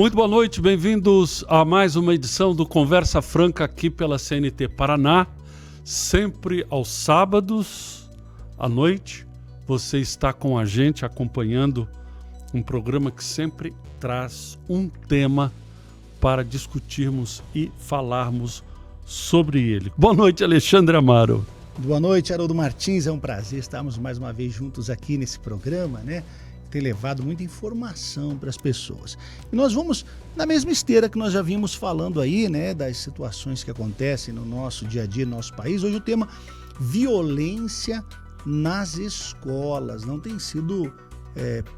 Muito boa noite, bem-vindos a mais uma edição do Conversa Franca aqui pela CNT Paraná. Sempre aos sábados à noite, você está com a gente acompanhando um programa que sempre traz um tema para discutirmos e falarmos sobre ele. Boa noite, Alexandre Amaro. Boa noite, Haroldo Martins. É um prazer estarmos mais uma vez juntos aqui nesse programa, né? Ter levado muita informação para as pessoas. E nós vamos na mesma esteira que nós já vimos falando aí, né? Das situações que acontecem no nosso dia a dia, no nosso país. Hoje o tema violência nas escolas. Não tem sido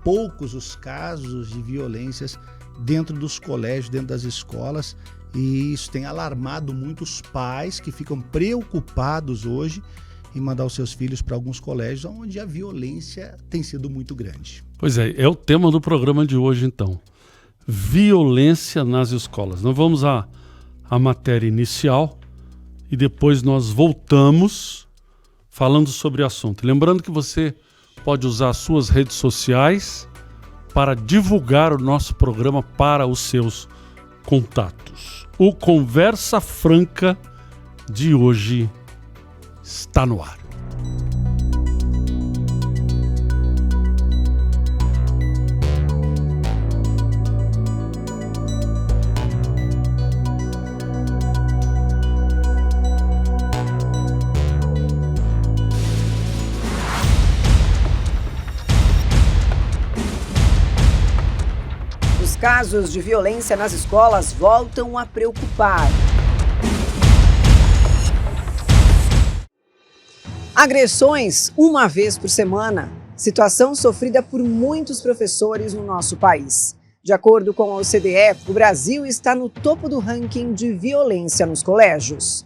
poucos os casos de violências dentro dos colégios, dentro das escolas. E isso tem alarmado muitos pais que ficam preocupados hoje em mandar os seus filhos para alguns colégios onde a violência tem sido muito grande. Pois é o tema do programa de hoje então. Violência nas escolas. Nós vamos à matéria inicial e depois nós voltamos falando sobre o assunto. Lembrando que você pode usar as suas redes sociais para divulgar o nosso programa para os seus contatos. O Conversa Franca de hoje está no ar. Os casos de violência nas escolas voltam a preocupar. Agressões uma vez por semana, situação sofrida por muitos professores no nosso país. De acordo com a OCDE, o Brasil está no topo do ranking de violência nos colégios.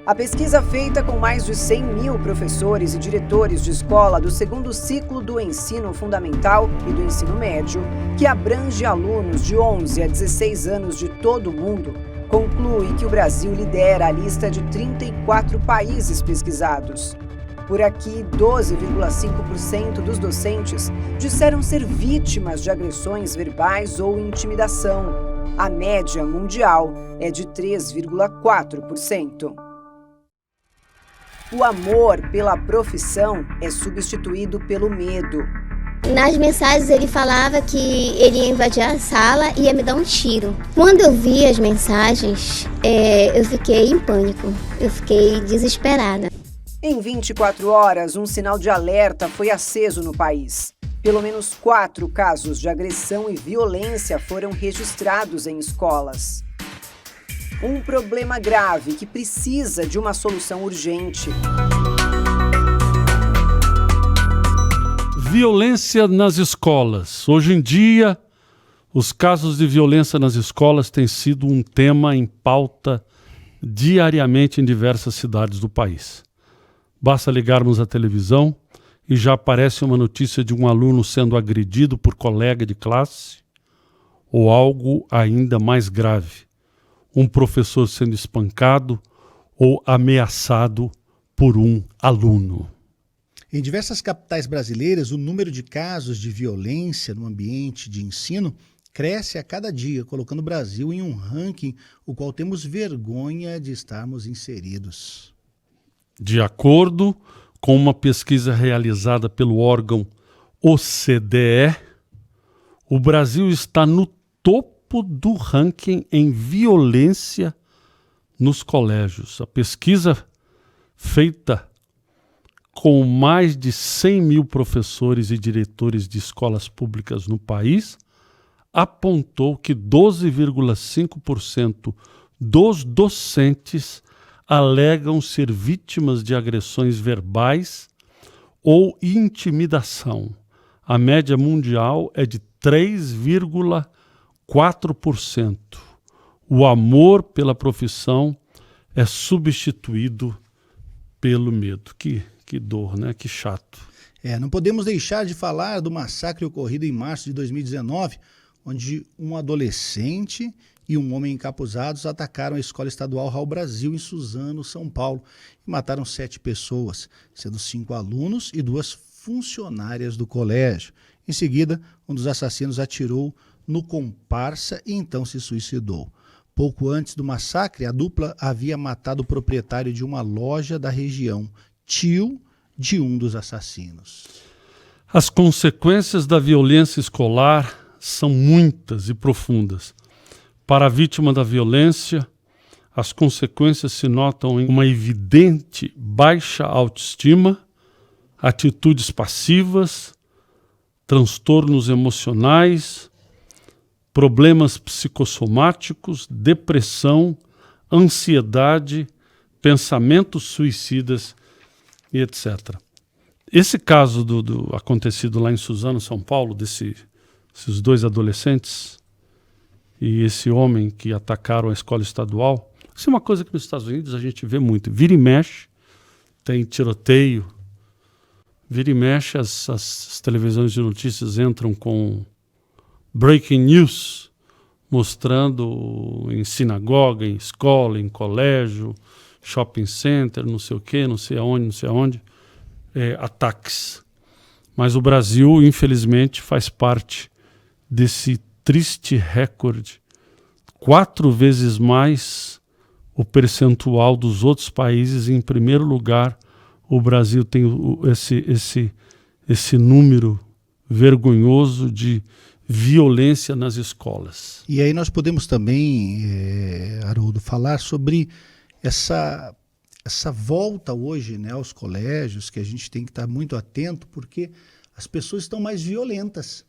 A pesquisa feita com mais de 100 mil professores e diretores de escola do segundo ciclo do ensino fundamental e do ensino médio, que abrange alunos de 11 a 16 anos de todo o mundo, conclui que o Brasil lidera a lista de 34 países pesquisados. Por aqui, 12,5% dos docentes disseram ser vítimas de agressões verbais ou intimidação. A média mundial é de 3,4%. O amor pela profissão é substituído pelo medo. Nas mensagens ele falava que ele ia invadir a sala e ia me dar um tiro. Quando eu vi as mensagens, eu fiquei em pânico, eu fiquei desesperada. Em 24 horas, um sinal de alerta foi aceso no país. Pelo menos 4 casos de agressão e violência foram registrados em escolas. Um problema grave que precisa de uma solução urgente. Violência nas escolas. Hoje em dia, os casos de violência nas escolas têm sido um tema em pauta diariamente em diversas cidades do país. Basta ligarmos a televisão e já aparece uma notícia de um aluno sendo agredido por colega de classe ou algo ainda mais grave, um professor sendo espancado ou ameaçado por um aluno. Em diversas capitais brasileiras, o número de casos de violência no ambiente de ensino cresce a cada dia, colocando o Brasil em um ranking o qual temos vergonha de estarmos inseridos. De acordo com uma pesquisa realizada pelo órgão OCDE, o Brasil está no topo do ranking em violência nos colégios. A pesquisa feita com mais de 100 mil professores e diretores de escolas públicas no país, apontou que 12,5% dos docentes alegam ser vítimas de agressões verbais ou intimidação. A média mundial é de 3,4%. O amor pela profissão é substituído pelo medo. Que dor, né? Que chato. Não podemos deixar de falar do massacre ocorrido em março de 2019, onde um adolescente e um homem encapuzados atacaram a Escola Estadual Raul Brasil, em Suzano, São Paulo, e mataram 7 pessoas, sendo 5 alunos e 2 funcionárias do colégio. Em seguida, um dos assassinos atirou no comparsa e então se suicidou. Pouco antes do massacre, a dupla havia matado o proprietário de uma loja da região, tio de um dos assassinos. As consequências da violência escolar são muitas e profundas. Para a vítima da violência, as consequências se notam em uma evidente baixa autoestima, atitudes passivas, transtornos emocionais, problemas psicossomáticos, depressão, ansiedade, pensamentos suicidas e etc. Esse caso do acontecido lá em Suzano, São Paulo, esses 2 adolescentes e esse homem que atacaram a escola estadual, isso é uma coisa que nos Estados Unidos a gente vê muito. Vira e mexe, tem tiroteio. Vira e mexe, as televisões de notícias entram com breaking news, mostrando em sinagoga, em escola, em colégio, shopping center, não sei o quê, não sei aonde, ataques. Mas o Brasil, infelizmente, faz parte desse triste recorde. 4 vezes mais o percentual dos outros países. Em primeiro lugar, o Brasil tem esse número vergonhoso de violência nas escolas. E aí nós podemos também, Haroldo, falar sobre essa volta hoje, né, aos colégios, que a gente tem que estar muito atento, porque as pessoas estão mais violentas.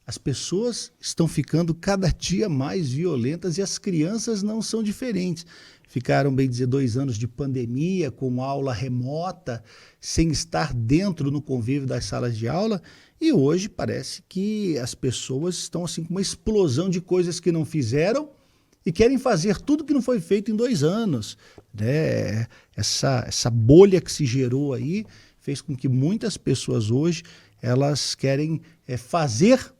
As pessoas estão ficando cada dia mais violentas e as crianças não são diferentes. Ficaram, bem dizer, 2 anos de pandemia, com aula remota, sem estar dentro no convívio das salas de aula, e hoje parece que as pessoas estão assim com uma explosão de coisas que não fizeram e querem fazer tudo que não foi feito em 2 anos. Né? Essa bolha que se gerou aí fez com que muitas pessoas hoje elas querem fazer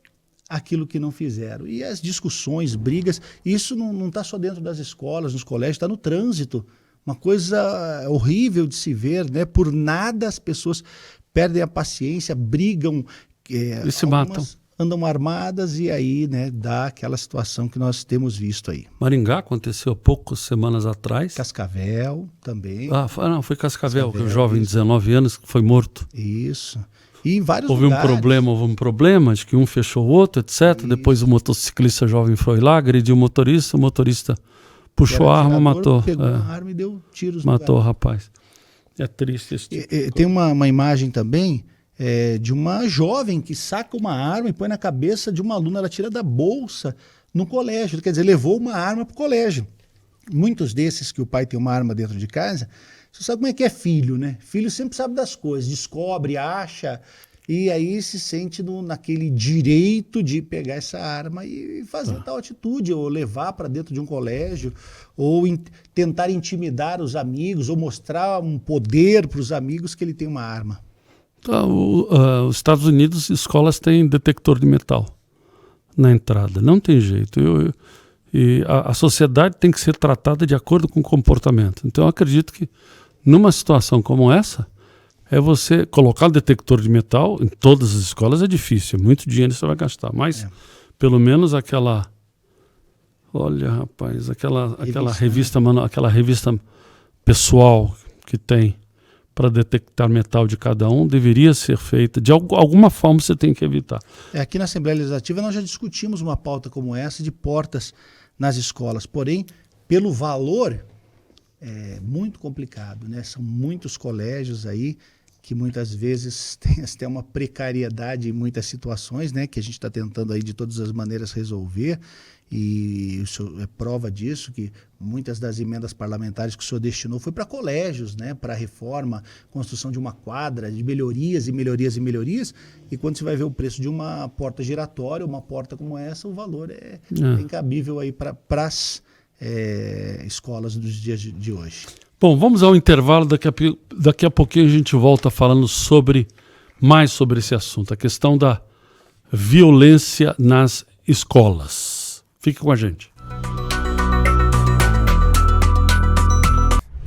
aquilo que não fizeram. E as discussões, brigas, isso não está só dentro das escolas, nos colégios, está no trânsito. Uma coisa horrível de se ver, né? Por nada as pessoas perdem a paciência, brigam, e se matam. Andam armadas e aí, né, dá aquela situação que nós temos visto aí. Maringá aconteceu há poucas semanas atrás. Cascavel também. Foi Cascavel, que o jovem de 19 anos que foi morto. Isso. E em vários houve lugares. Houve um problema, de que um fechou o outro, etc. Isso. Depois o motociclista jovem foi lá, agrediu o motorista puxou a arma, matou. Pegou a arma e deu tiros no matou o rapaz. É triste esse tipo. Tem uma imagem também de uma jovem que saca uma arma e põe na cabeça de uma aluna, ela tira da bolsa no colégio, quer dizer, levou uma arma para o colégio. Muitos desses que o pai tem uma arma dentro de casa, você sabe como é que é filho, né? Filho sempre sabe das coisas, descobre, acha, e aí se sente naquele direito de pegar essa arma e fazer tal atitude, ou levar para dentro de um colégio, ou tentar intimidar os amigos, ou mostrar um poder para os amigos que ele tem uma arma. Os Estados Unidos, escolas têm detector de metal na entrada, não tem jeito. E a sociedade tem que ser tratada de acordo com o comportamento. Então eu acredito que numa situação como essa, você colocar o detector de metal em todas as escolas é difícil, muito dinheiro você vai gastar, mas pelo menos aquela revista pessoal que tem para detectar metal de cada um deveria ser feita. De alguma forma você tem que evitar. Aqui na Assembleia Legislativa nós já discutimos uma pauta como essa de portas nas escolas, porém, pelo valor, é muito complicado, né? São muitos colégios aí que muitas vezes tem até uma precariedade em muitas situações, né? Que a gente está tentando aí de todas as maneiras resolver, e o senhor é prova disso, que muitas das emendas parlamentares que o senhor destinou foi para colégios, né? Para reforma, construção de uma quadra, de melhorias e melhorias e melhorias, e quando você vai ver o preço de uma porta giratória, uma porta como essa, o valor é incabível aí para as escolas dos dias de hoje. Bom, vamos ao intervalo, daqui a pouquinho a gente volta falando mais sobre esse assunto, a questão da violência nas escolas. Fique com a gente.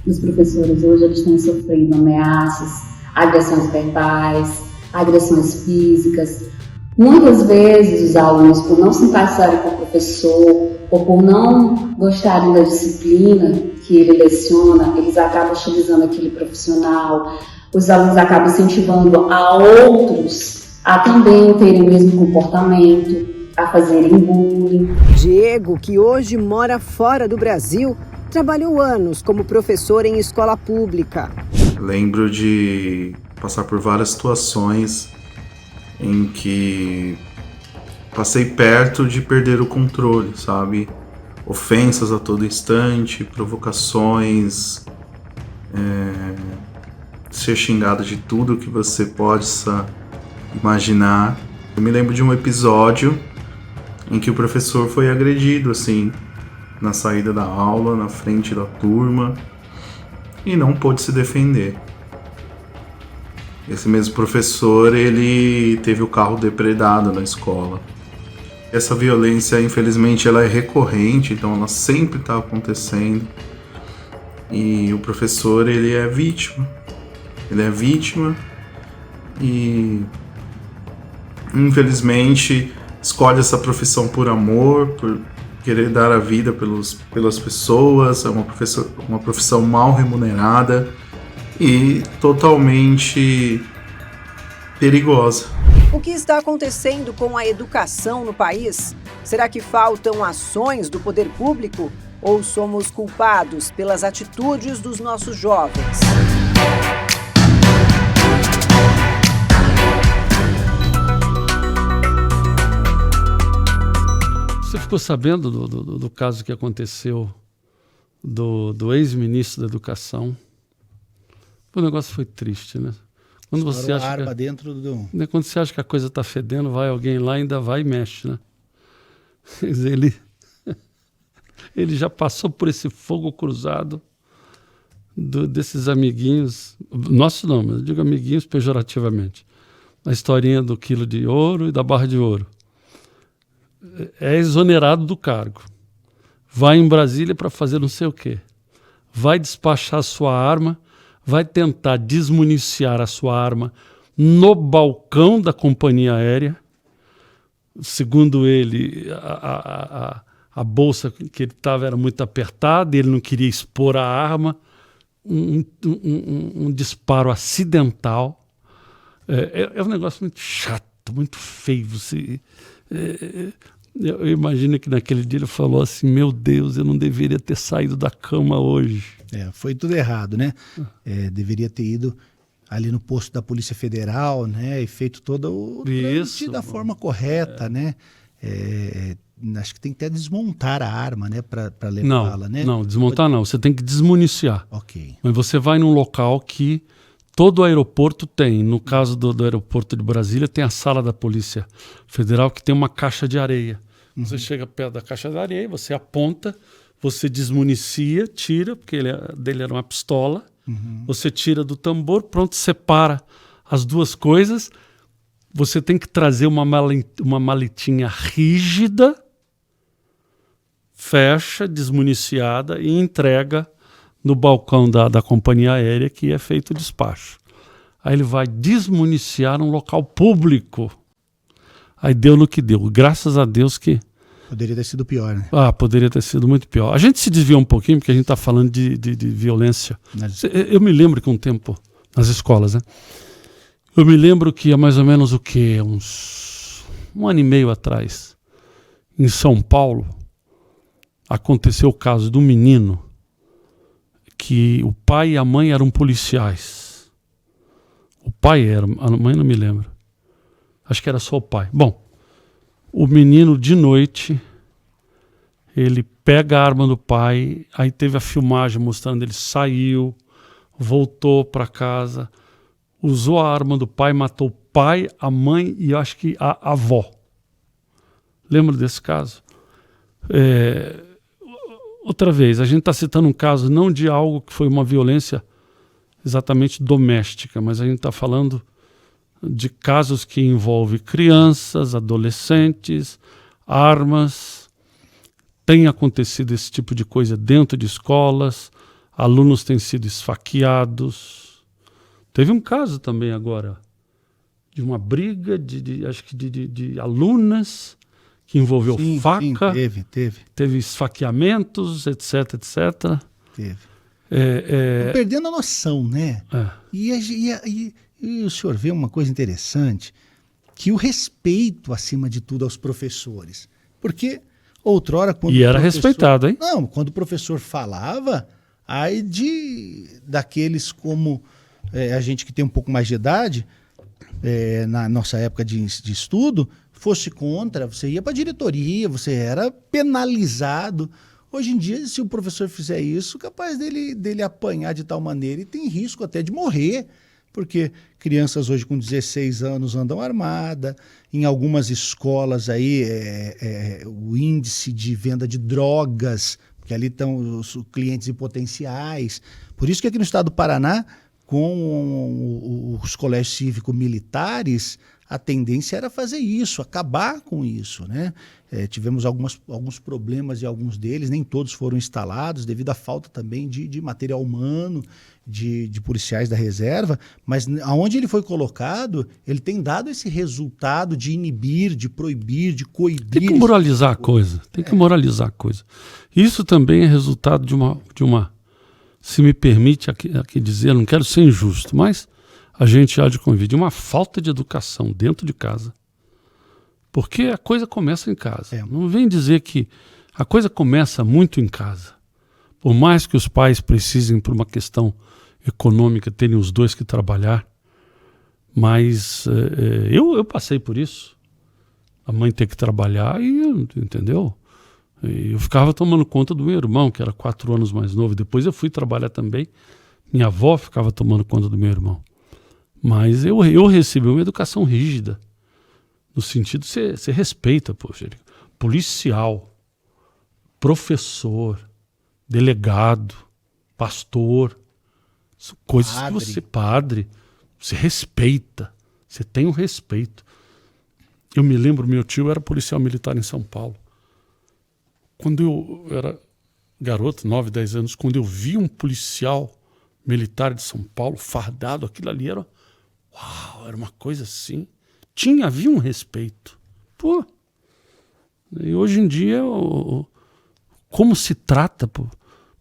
Os professores hoje eles têm sofrido ameaças, agressões verbais, agressões físicas, Muitas vezes os alunos, por não simpatizarem com o professor ou por não gostarem da disciplina que ele leciona, eles acabam utilizando aquele profissional. Os alunos acabam incentivando a outros a também terem o mesmo comportamento, a fazerem bullying. Diego, que hoje mora fora do Brasil, trabalhou anos como professor em escola pública. Lembro de passar por várias situações em que passei perto de perder o controle, sabe? Ofensas a todo instante, provocações, ser xingado de tudo que você possa imaginar. Eu me lembro de um episódio em que o professor foi agredido, assim, na saída da aula, na frente da turma, e não pôde se defender. Esse mesmo professor, ele teve o carro depredado na escola. Essa violência, infelizmente, ela é recorrente, então ela sempre está acontecendo. E o professor, ele é vítima. Ele é vítima e, infelizmente, escolhe essa profissão por amor, por querer dar a vida pelas pessoas. É uma profissão mal remunerada e totalmente perigosa. O que está acontecendo com a educação no país? Será que faltam ações do poder público ou somos culpados pelas atitudes dos nossos jovens? Você ficou sabendo do caso que aconteceu do ex-ministro da Educação? O negócio foi triste, né? Quando você acha arma dentro do... Quando você acha que a coisa está fedendo, vai alguém lá e ainda vai e mexe, né? Ele já passou por esse fogo cruzado desses amiguinhos, nosso não, mas eu digo amiguinhos pejorativamente, a historinha do quilo de ouro e da barra de ouro. É exonerado do cargo. Vai em Brasília para fazer não sei o quê. Vai despachar a sua arma, vai tentar desmuniciar a sua arma no balcão da companhia aérea. Segundo ele, a bolsa que ele estava era muito apertada, ele não queria expor a arma. Um disparo acidental. É um negócio muito chato, muito feio. Eu imagino que naquele dia ele falou assim: meu Deus, eu não deveria ter saído da cama hoje. Foi tudo errado, né? Deveria ter ido ali no posto da Polícia Federal, né? E feito todo o trâmite da forma correta, né? Acho que tem que até desmontar a arma, né? Para levá-la, né? Não, desmontar não. Você tem que desmuniciar. Ok. Mas você vai num local que todo aeroporto tem. No caso do aeroporto de Brasília, tem a sala da Polícia Federal que tem uma caixa de areia. Você chega perto da caixa de areia, você aponta, você desmunicia, tira, porque dele era uma pistola, você tira do tambor, pronto, separa as duas coisas. Você tem que trazer uma maletinha rígida, fecha, desmuniciada e entrega no balcão da companhia aérea, que é feito o despacho. Aí ele vai desmuniciar um local público. Aí deu no que deu. Graças a Deus que... Poderia ter sido pior, né? Poderia ter sido muito pior. A gente se desviou um pouquinho, porque a gente está falando de violência. Eu me lembro que um tempo, nas escolas, né? Eu me lembro que há mais ou menos o quê? Uns 1 ano e meio atrás, em São Paulo, aconteceu o caso do menino que o pai e a mãe eram policiais. O pai era, a mãe não me lembro. Acho que era só o pai. Bom, o menino de noite, ele pega a arma do pai, aí teve a filmagem mostrando ele saiu, voltou para casa, usou a arma do pai, matou o pai, a mãe e acho que a avó. Lembra desse caso? Outra vez, a gente está citando um caso não de algo que foi uma violência exatamente doméstica, mas a gente está falando de casos que envolvem crianças, adolescentes, armas. Tem acontecido esse tipo de coisa dentro de escolas, alunos têm sido esfaqueados. Teve um caso também agora de uma briga acho que de alunas que envolveu faca. Sim, teve esfaqueamentos, etc. Teve. Tô perdendo a noção, né? E o senhor vê uma coisa interessante, que o respeito, acima de tudo, aos professores. Porque outrora, quando e era respeitado, hein? Não, quando o professor falava, aí daqueles como a gente que tem um pouco mais de idade, na nossa época de estudo, fosse contra, você ia para a diretoria, você era penalizado. Hoje em dia, se o professor fizer isso, capaz dele apanhar de tal maneira e tem risco até de morrer, porque crianças hoje com 16 anos andam armadas, em algumas escolas aí o índice de venda de drogas, porque ali estão os clientes em potenciais. Por isso que aqui no estado do Paraná, com os colégios cívico-militares, a tendência era fazer isso, acabar com isso, né? Tivemos alguns problemas em alguns deles, nem todos foram instalados, devido à falta também de material humano, de policiais da reserva, mas aonde ele foi colocado, ele tem dado esse resultado de inibir, de proibir, de coibir. Tem que moralizar a coisa, tem que moralizar a coisa. Isso também é resultado de uma se me permite aqui dizer, não quero ser injusto, mas a gente há de conviver de uma falta de educação dentro de casa. Porque a coisa começa em casa. Não vem dizer que a coisa começa muito em casa. Por mais que os pais precisem, por uma questão econômica, terem os dois que trabalhar, mas eu passei por isso. A mãe ter que trabalhar entendeu? Eu ficava tomando conta do meu irmão, que era 4 anos mais novo. Depois eu fui trabalhar também. Minha avó ficava tomando conta do meu irmão. Mas eu recebi uma educação rígida. No sentido de você respeita, poxa, policial, professor, delegado, pastor, coisas que você, padre, você respeita. Você tem um respeito. Eu me lembro, meu tio era policial militar em São Paulo. Quando eu era garoto, 9, 10 anos, quando eu vi um policial militar de São Paulo fardado, aquilo ali era uma coisa assim. Havia um respeito. Pô, e hoje em dia, como se trata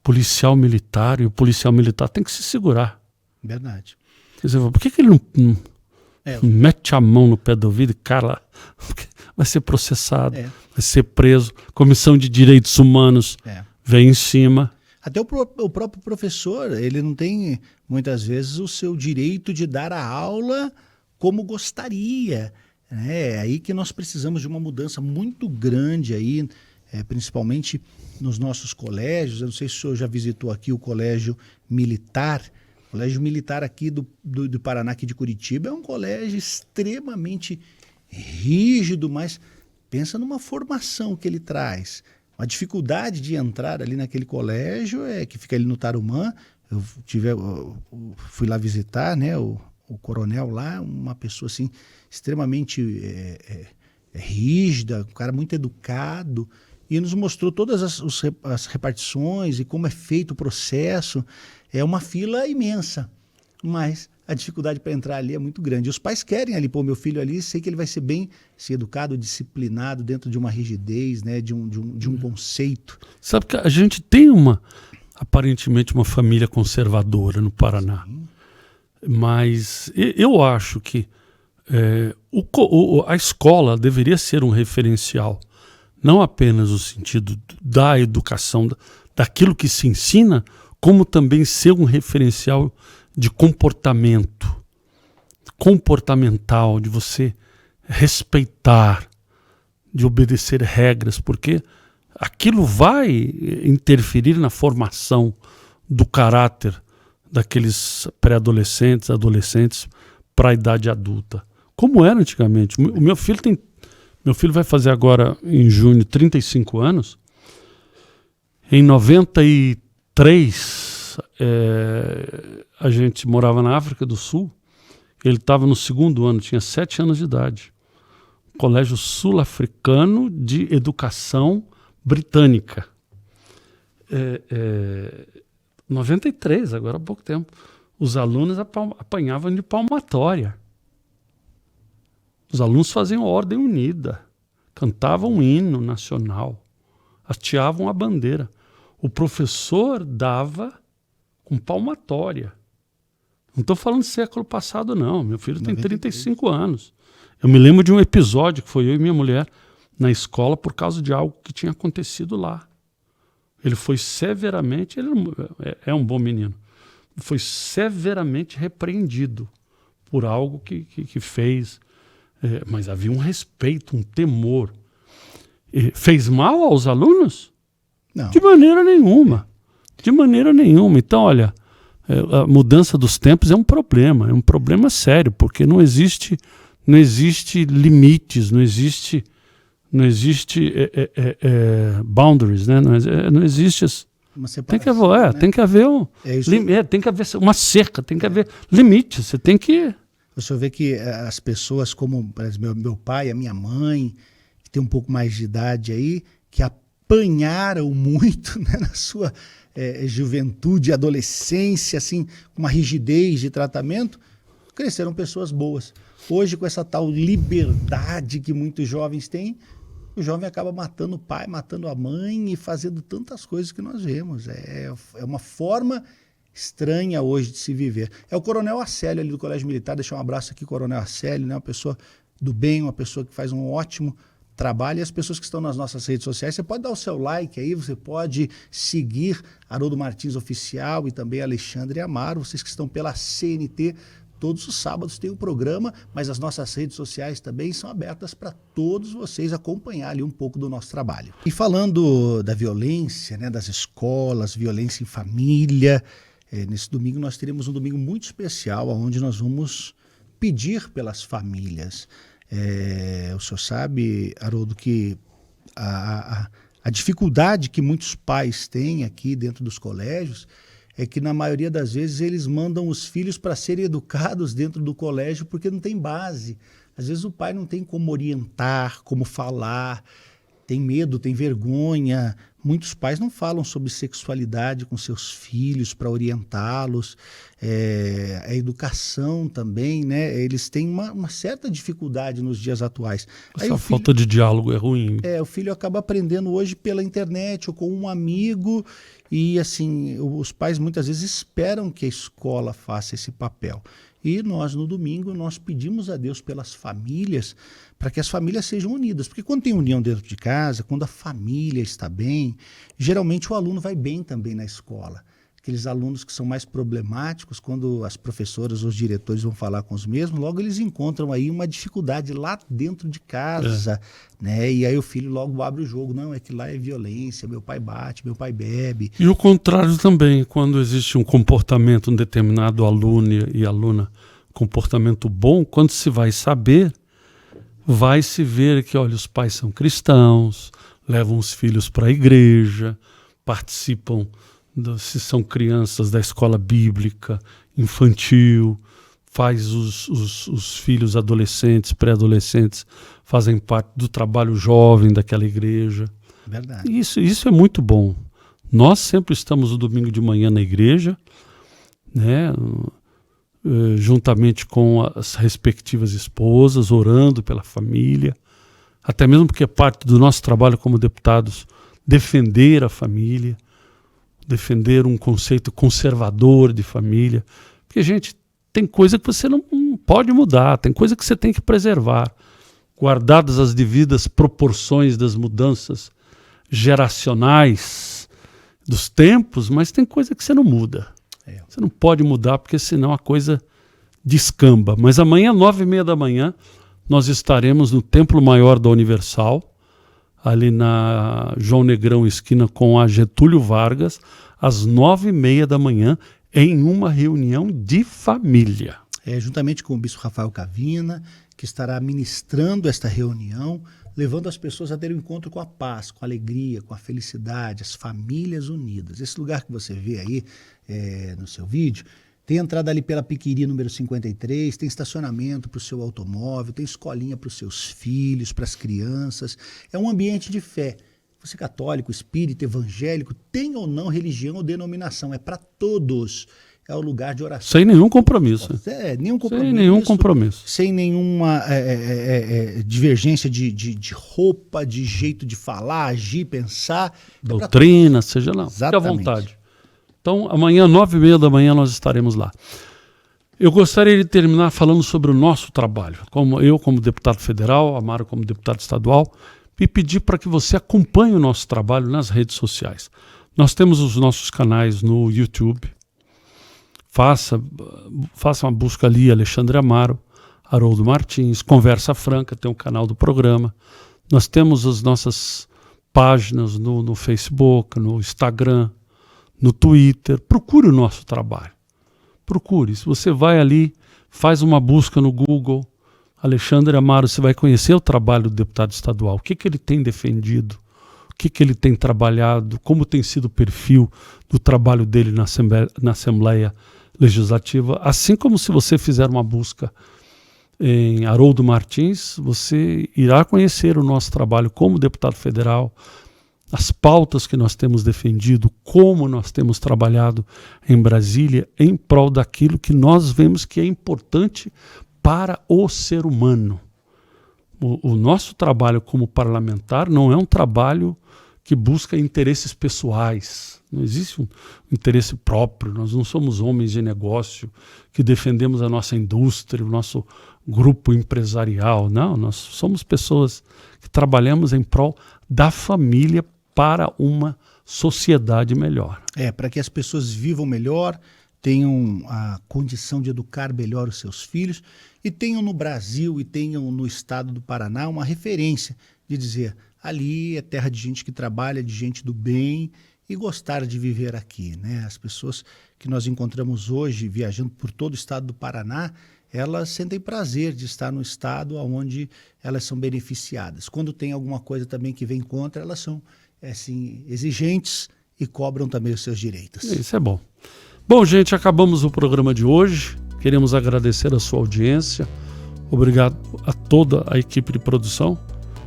policial militar, e o policial militar tem que se segurar. Verdade. Quer dizer, por que ele não mete a mão no pé do ouvido e cara, vai ser processado, vai ser preso, Comissão de Direitos Humanos vem em cima. Até o próprio professor, ele não tem, muitas vezes, o seu direito de dar a aula como gostaria. É aí que nós precisamos de uma mudança muito grande aí, principalmente nos nossos colégios. Eu não sei se o senhor já visitou aqui o Colégio Militar. O Colégio Militar aqui do Paraná, aqui de Curitiba, é um colégio extremamente rígido, mas pensa numa formação que ele traz. A dificuldade de entrar ali naquele colégio que fica ali no Tarumã. Eu fui lá visitar, né, o coronel lá, uma pessoa assim extremamente rígida, um cara muito educado, e nos mostrou todas as repartições e como é feito o processo. É uma fila imensa, mas a dificuldade para entrar ali é muito grande. E os pais querem ali pôr meu filho ali, sei que ele vai ser bem educado, disciplinado, dentro de uma rigidez, né, de um conceito. Sabe que a gente tem aparentemente uma família conservadora no Paraná. Sim. Mas eu acho que a escola deveria ser um referencial, não apenas no sentido da educação, daquilo que se ensina, como também ser um referencial de comportamental, de você respeitar, de obedecer regras, porque aquilo vai interferir na formação do caráter daqueles pré-adolescentes, adolescentes para a idade adulta, como era antigamente. O meu filho vai fazer agora em junho 35 anos. Em 93 a gente morava na África do Sul. Ele estava no 2º ano, tinha 7 anos de idade. Colégio Sul-Africano de Educação Britânica. 93, agora há pouco tempo. Os alunos apanhavam de palmatória. Os alunos faziam ordem unida, cantavam um hino nacional, hasteavam a bandeira. O professor dava com palmatória. Não estou falando século passado, não. Meu filho tem 35 anos. Eu me lembro de um episódio que foi eu e minha mulher na escola por causa de algo que tinha acontecido lá. Ele foi severamente, ele é um bom menino, foi severamente repreendido por algo que fez, mas havia um respeito, um temor. Fez mal aos alunos? Não. De maneira nenhuma. De maneira nenhuma. Então, olha, a mudança dos tempos é um problema sério, porque não existe limites, não existe boundaries, né? Não existe. Tem que haver, né? Tem que haver uma cerca, tem que haver limite. Você tem que. Você vê que as pessoas, como por exemplo, meu pai, a minha mãe, que tem um pouco mais de idade aí, que apanharam muito, né, na sua juventude, adolescência, assim, com uma rigidez de tratamento, cresceram pessoas boas. Hoje, com essa tal liberdade que muitos jovens têm, o jovem acaba matando o pai, matando a mãe e fazendo tantas coisas que nós vemos. É uma forma estranha hoje de se viver. É o Coronel Acélio ali do Colégio Militar, deixar um abraço aqui, Coronel Acélio, né? Uma pessoa do bem, uma pessoa que faz um ótimo trabalho. E as pessoas que estão nas nossas redes sociais, você pode dar o seu like aí, você pode seguir Haroldo Martins Oficial e também Alexandre Amaro, vocês que estão pela CNT. Todos os sábados tem o programa, mas as nossas redes sociais também são abertas para todos vocês acompanharem um pouco do nosso trabalho. E falando da violência, né, das escolas, violência em família, nesse domingo nós teremos um domingo muito especial, onde nós vamos pedir pelas famílias. O senhor sabe, Haroldo, que a dificuldade que muitos pais têm aqui dentro dos colégios é que na maioria das vezes eles mandam os filhos para serem educados dentro do colégio porque não tem base. Às vezes o pai não tem como orientar, como falar, tem medo, tem vergonha. Muitos pais não falam sobre sexualidade com seus filhos para orientá-los. A educação também, né? Eles têm uma certa dificuldade nos dias atuais. Essa falta de diálogo é ruim. O filho acaba aprendendo hoje pela internet ou com um amigo. E assim, os pais muitas vezes esperam que a escola faça esse papel. E nós, no domingo, nós pedimos a Deus pelas famílias, para que as famílias sejam unidas. Porque quando tem união dentro de casa, quando a família está bem, geralmente o aluno vai bem também na escola. Aqueles alunos que são mais problemáticos, quando as professoras ou os diretores vão falar com os mesmos, logo eles encontram aí uma dificuldade lá dentro de casa, né? E aí o filho logo abre o jogo. Não, é que lá é violência, meu pai bate, meu pai bebe. E o contrário também, quando existe um comportamento, um determinado aluno e aluna, comportamento bom, quando se vai saber, vai se ver que, olha, os pais são cristãos, levam os filhos para a igreja, participam, se são crianças da escola bíblica, infantil, faz os filhos adolescentes, pré-adolescentes, fazem parte do trabalho jovem daquela igreja. Verdade. Isso é muito bom. Nós sempre estamos no domingo de manhã na igreja, né, juntamente com as respectivas esposas, orando pela família, até mesmo porque é parte do nosso trabalho como deputados defender a família, defender um conceito conservador de família. Porque, gente, tem coisa que você não pode mudar, tem coisa que você tem que preservar, guardadas as devidas proporções das mudanças geracionais dos tempos, mas tem coisa que você não muda. Você não pode mudar, porque senão a coisa descamba. Mas amanhã, 9h30 da manhã, nós estaremos no Templo Maior da Universal, ali na João Negrão, esquina com a Getúlio Vargas, às 9h30 da manhã, em uma reunião de família. Juntamente com o bispo Rafael Cavina, que estará ministrando esta reunião, levando as pessoas a ter um encontro com a paz, com a alegria, com a felicidade, as famílias unidas. Esse lugar que você vê aí no seu vídeo, tem entrada ali pela Piquiri número 53, tem estacionamento para o seu automóvel, tem escolinha para os seus filhos, para as crianças. É um ambiente de fé. Você é católico, espírita, evangélico, tem ou não religião ou denominação, é para todos. é o lugar de oração. Sem nenhum compromisso. Nenhum compromisso. Sem nenhum compromisso. Sem nenhuma divergência de roupa, de jeito de falar, agir, pensar. Doutrina, seja lá. Fique à vontade. Então, amanhã, 9h30 da manhã, nós estaremos lá. Eu gostaria de terminar falando sobre o nosso trabalho. Como deputado federal, Amaro como deputado estadual, e pedir para que você acompanhe o nosso trabalho nas redes sociais. Nós temos os nossos canais no YouTube. Faça uma busca ali, Alexandre Amaro, Haroldo Martins, Conversa Franca, tem um canal do programa. Nós temos as nossas páginas no Facebook, no Instagram, no Twitter. Procure o nosso trabalho. Procure. Se você vai ali, faz uma busca no Google, Alexandre Amaro, você vai conhecer o trabalho do deputado estadual. O que ele tem defendido, o que ele tem trabalhado, como tem sido o perfil do trabalho dele na Assembleia Legislativa. Assim como se você fizer uma busca em Haroldo Martins, você irá conhecer o nosso trabalho como deputado federal, as pautas que nós temos defendido, como nós temos trabalhado em Brasília em prol daquilo que nós vemos que é importante para o ser humano. O nosso trabalho como parlamentar não é um trabalho que busca interesses pessoais. Não existe um interesse próprio. Nós não somos homens de negócio que defendemos a nossa indústria, o nosso grupo empresarial. Não, nós somos pessoas que trabalhamos em prol da família para uma sociedade melhor. Para que as pessoas vivam melhor, tenham a condição de educar melhor os seus filhos e tenham no Brasil e tenham no estado do Paraná uma referência de dizer, ali é terra de gente que trabalha, de gente do bem e gostar de viver aqui, né? As pessoas que nós encontramos hoje viajando por todo o estado do Paraná, elas sentem prazer de estar no estado onde elas são beneficiadas. Quando tem alguma coisa também que vem contra, elas são assim, exigentes e cobram também os seus direitos. Isso é bom. Bom, gente, acabamos o programa de hoje. Queremos agradecer a sua audiência. Obrigado a toda a equipe de produção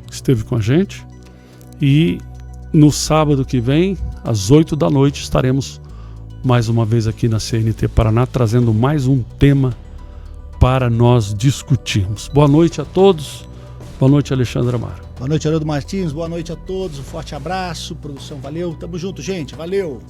que esteve com a gente. E no sábado que vem, às 20h, estaremos mais uma vez aqui na CNT Paraná, trazendo mais um tema para nós discutirmos. Boa noite a todos. Boa noite, Alexandre Amaro. Boa noite, Haroldo Martins. Boa noite a todos. Um forte abraço. Produção, valeu. Tamo junto, gente. Valeu.